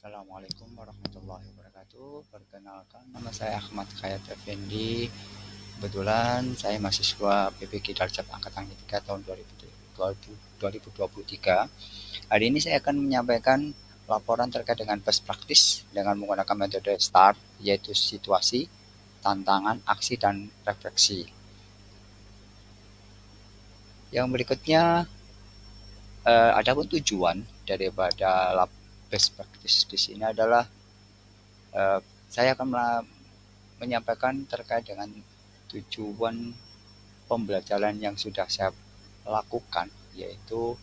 Assalamualaikum warahmatullahi wabarakatuh. Perkenalkan, nama saya Ahmad Khayat Effendi. Kebetulan saya mahasiswa PPG Darjat Angkatan 3 tahun 2023. Hari ini saya akan menyampaikan laporan terkait dengan best practice dengan menggunakan metode STAR, yaitu situasi, tantangan, aksi, dan refleksi. Yang berikutnya, adapun tujuan daripada best practice di sini adalah eh, saya akan menyampaikan terkait dengan tujuan pembelajaran yang sudah saya lakukan, yaitu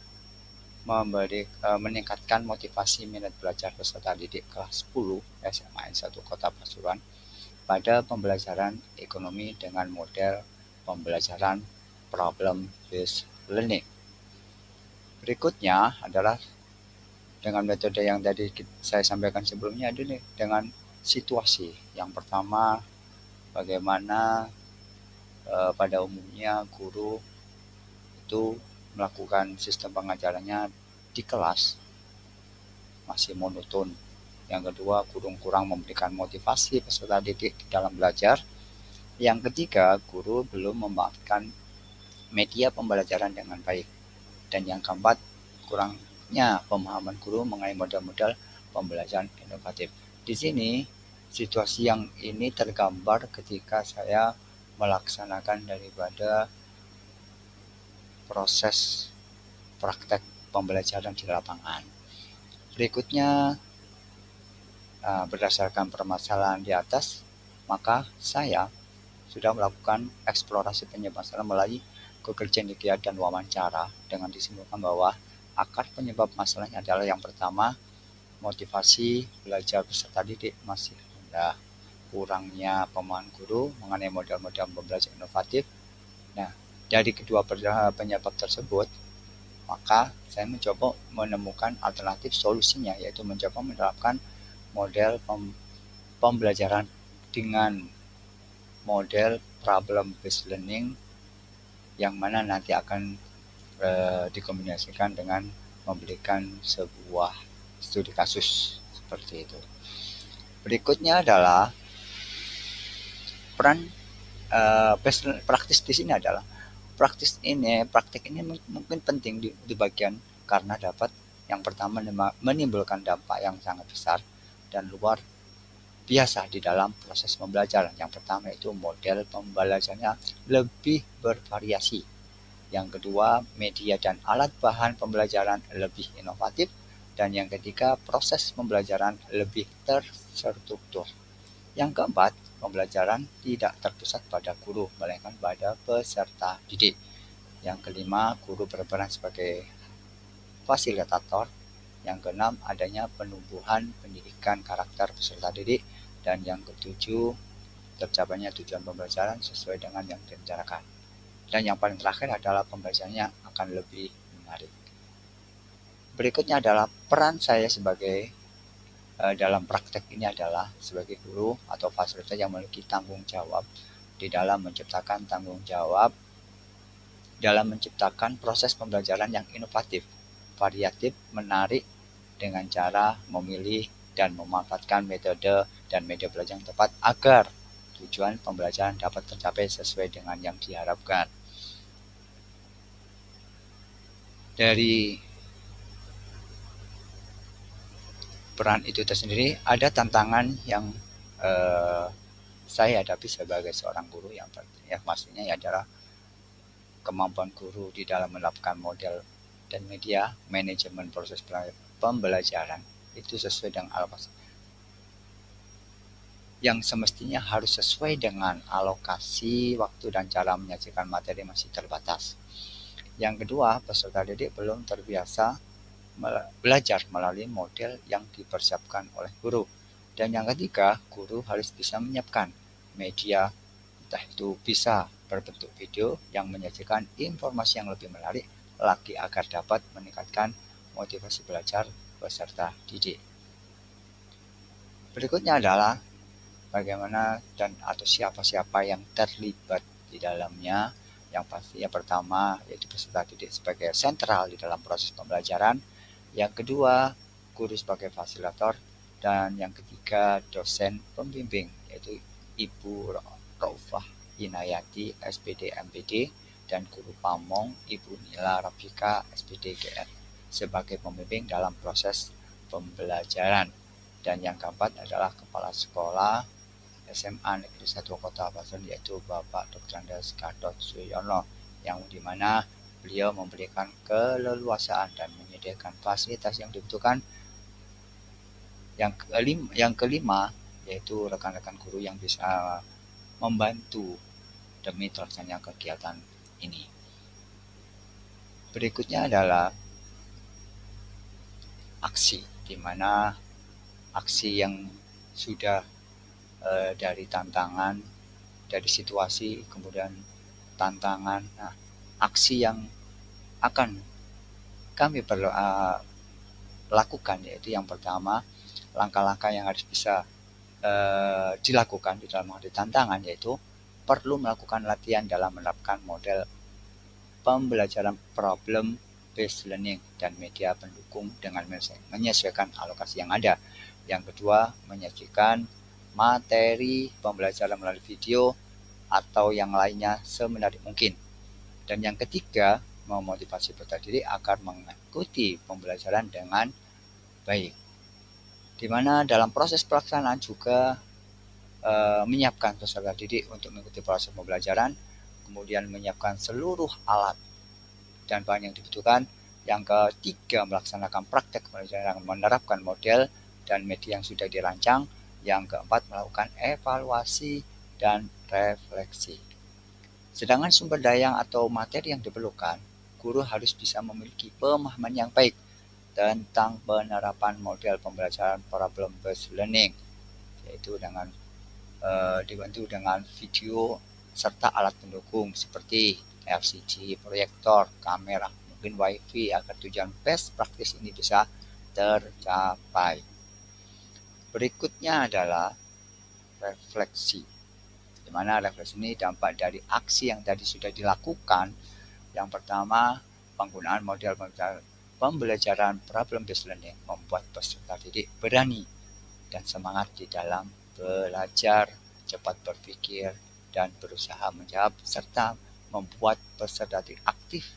meningkatkan motivasi minat belajar peserta didik kelas 10 SMA N1 Kota Pasuruan pada pembelajaran ekonomi dengan model pembelajaran problem based learning. Berikutnya adalah dengan metode yang tadi saya sampaikan sebelumnya, adalah dengan situasi. Yang pertama, bagaimana pada umumnya guru itu melakukan sistem pengajarannya di kelas masih monoton. Yang kedua, guru kurang memberikan motivasi peserta didik dalam belajar. Yang ketiga, guru belum memanfaatkan media pembelajaran dengan baik. Dan yang keempat, kurangnya pemahaman guru mengenai model-model pembelajaran inovatif. Di sini, situasi yang ini tergambar ketika saya melaksanakan daripada proses praktek pembelajaran di lapangan. Berikutnya, berdasarkan permasalahan di atas, maka saya sudah melakukan eksplorasi penyebab masalah melalui Google Cendekia dan wawancara dengan disimpulkan bahwa akar penyebab masalahnya adalah yang pertama, motivasi belajar peserta didik masih rendah, kurangnya pemahaman guru mengenai model-model pembelajaran inovatif. Nah, dari kedua penyebab tersebut, maka saya mencoba menemukan alternatif solusinya, yaitu mencoba menerapkan model pembelajaran dengan model problem based learning yang mana nanti akan dikombinasikan dengan memberikan sebuah studi kasus seperti itu. Berikutnya adalah peran best praktis di sini adalah praktik ini mungkin penting di bagian karena dapat yang pertama menimbulkan dampak yang sangat besar dan luar biasa di dalam proses pembelajaran. Yang pertama itu model pembelajarannya lebih bervariasi. Yang kedua, media dan alat bahan pembelajaran lebih inovatif. Dan yang ketiga, proses pembelajaran lebih terstruktur. Yang keempat, pembelajaran tidak terpusat pada guru, melainkan pada peserta didik. Yang kelima, guru berperan sebagai fasilitator. Yang keenam, adanya penumbuhan pendidikan karakter peserta didik. Dan yang ketujuh, tercapainya tujuan pembelajaran sesuai dengan yang direncanakan. Dan yang paling terakhir adalah pembelajarannya akan lebih menarik. Berikutnya adalah peran saya sebagai dalam praktek ini adalah sebagai guru atau fasilitator yang memiliki tanggung jawab di dalam menciptakan proses pembelajaran yang inovatif, variatif, menarik dengan cara memilih dan memanfaatkan metode dan media belajar yang tepat agar tujuan pembelajaran dapat tercapai sesuai dengan yang diharapkan. Dari peran itu tersendiri, ada tantangan yang saya hadapi sebagai seorang guru yang maksudnya adalah kemampuan guru di dalam menerapkan model dan media manajemen proses pembelajaran itu sesuai dengan yang semestinya harus sesuai dengan alokasi waktu dan cara menyajikan materi masih terbatas. Yang kedua, peserta didik belum terbiasa belajar melalui model yang dipersiapkan oleh guru. Dan yang ketiga, guru harus bisa menyiapkan media, entah itu bisa berbentuk video yang menyajikan informasi yang lebih menarik lagi agar dapat meningkatkan motivasi belajar peserta didik. Berikutnya adalah bagaimana dan atau siapa-siapa yang terlibat di dalamnya. Yang pasti yang pertama yaitu peserta didik sebagai sentral di dalam proses pembelajaran. Yang kedua, guru sebagai fasilitator. Dan yang ketiga, dosen pembimbing, yaitu Ibu Raufah Inayati, SPD MPD, dan Guru Pamong, Ibu Nila Rafika, SPD GR, sebagai pembimbing dalam proses pembelajaran. Dan yang keempat adalah Kepala Sekolah SMA Negeri 1 Kota Pasun, yaitu Bapak Dr. Andes Gatot Suyono, yang dimana beliau memberikan keleluasaan dan menyediakan fasilitas yang dibutuhkan. Yang kelima yaitu rekan-rekan guru yang bisa membantu demi terlaksananya kegiatan ini. Berikutnya adalah aksi, di mana aksi yang sudah dari tantangan, dari situasi, kemudian tantangan. Nah, aksi yang akan kami perlu lakukan yaitu yang pertama, langkah-langkah yang harus bisa dilakukan di dalam menghadapi tantangan, yaitu perlu melakukan latihan dalam menerapkan model pembelajaran problem based learning dan media pendukung dengan menyesuaikan alokasi yang ada. Yang kedua, menyajikan materi pembelajaran melalui video atau yang lainnya semenarik mungkin. Dan yang ketiga, memotivasi peserta didik agar mengikuti pembelajaran dengan baik. Di mana dalam proses pelaksanaan juga menyiapkan peserta didik untuk mengikuti proses pembelajaran, kemudian menyiapkan seluruh alat dan bahan yang dibutuhkan. Yang ketiga, melaksanakan praktek pembelajaran menerapkan model dan media yang sudah dirancang. Yang keempat, melakukan evaluasi dan refleksi. Sedangkan sumber daya atau materi yang diperlukan, guru harus bisa memiliki pemahaman yang baik tentang penerapan model pembelajaran problem based learning, yaitu dengan dibantu dengan video serta alat pendukung seperti LCD, proyektor, kamera, mungkin WiFi, agar tujuan best practice ini bisa tercapai. Berikutnya adalah refleksi, di mana refleksi ini dampak dari aksi yang tadi sudah dilakukan. Yang pertama, penggunaan model pembelajaran problem based learning membuat peserta didik berani dan semangat di dalam belajar, cepat berpikir, dan berusaha menjawab, serta membuat peserta didik aktif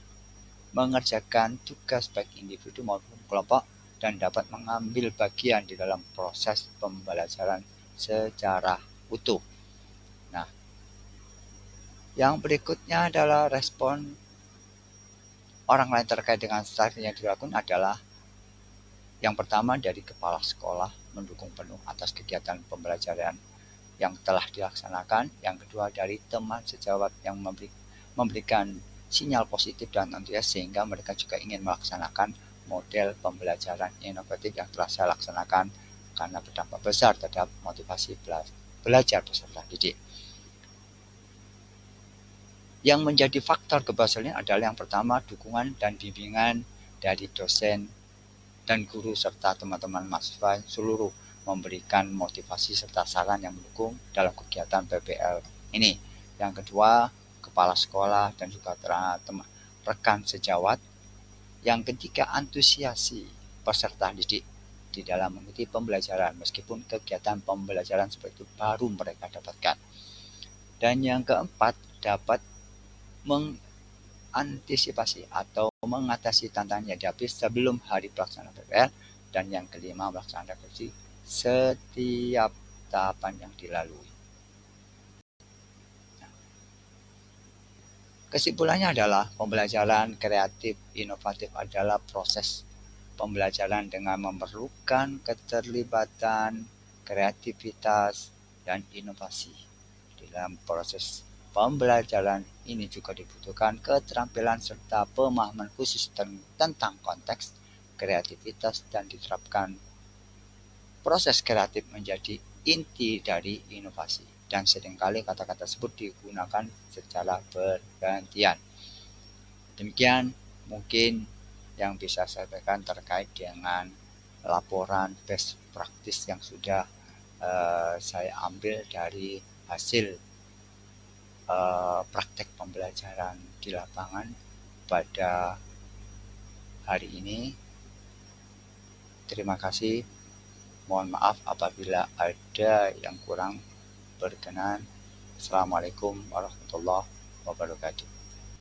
mengerjakan tugas baik individu maupun kelompok dan dapat mengambil bagian di dalam proses pembelajaran secara utuh. Nah, yang berikutnya adalah respon orang lain terkait dengan strategi yang dilakukan adalah yang pertama dari kepala sekolah mendukung penuh atas kegiatan pembelajaran yang telah dilaksanakan. Yang kedua dari teman sejawat yang memberikan sinyal positif dan antusias sehingga mereka juga ingin melaksanakan model pembelajaran inovatif yang telah saya laksanakan karena berdampak besar terhadap motivasi belajar peserta didik. Yang menjadi faktor keberhasilan adalah yang pertama, dukungan dan bimbingan dari dosen dan guru serta teman-teman mahasiswa seluruh memberikan motivasi serta saran yang mendukung dalam kegiatan PBL ini. Yang kedua, kepala sekolah dan juga rekan sejawat. Yang ketiga, antusiasi peserta didik di dalam mengikuti pembelajaran meskipun kegiatan pembelajaran seperti itu baru mereka dapatkan. Dan yang keempat, dapat mengantisipasi atau mengatasi tantangan yang dihadapi sebelum hari pelaksanaan PBL. Dan yang kelima, melaksanakan refleksi setiap tahapan yang dilalui. Kesimpulannya adalah pembelajaran kreatif inovatif adalah proses pembelajaran dengan memerlukan keterlibatan, kreativitas, dan inovasi. Dalam proses pembelajaran ini juga dibutuhkan keterampilan serta pemahaman khusus tentang konteks, kreativitas, dan diterapkan. Proses kreatif menjadi inti dari inovasi dan seringkali kata-kata tersebut digunakan secara bergantian. Demikian mungkin yang bisa saya sampaikan terkait dengan laporan best practice yang sudah saya ambil dari hasil praktek pembelajaran di lapangan pada hari ini. Terima kasih. Mohon maaf apabila ada yang kurang berkenan. Assalamualaikum warahmatullahi wabarakatuh.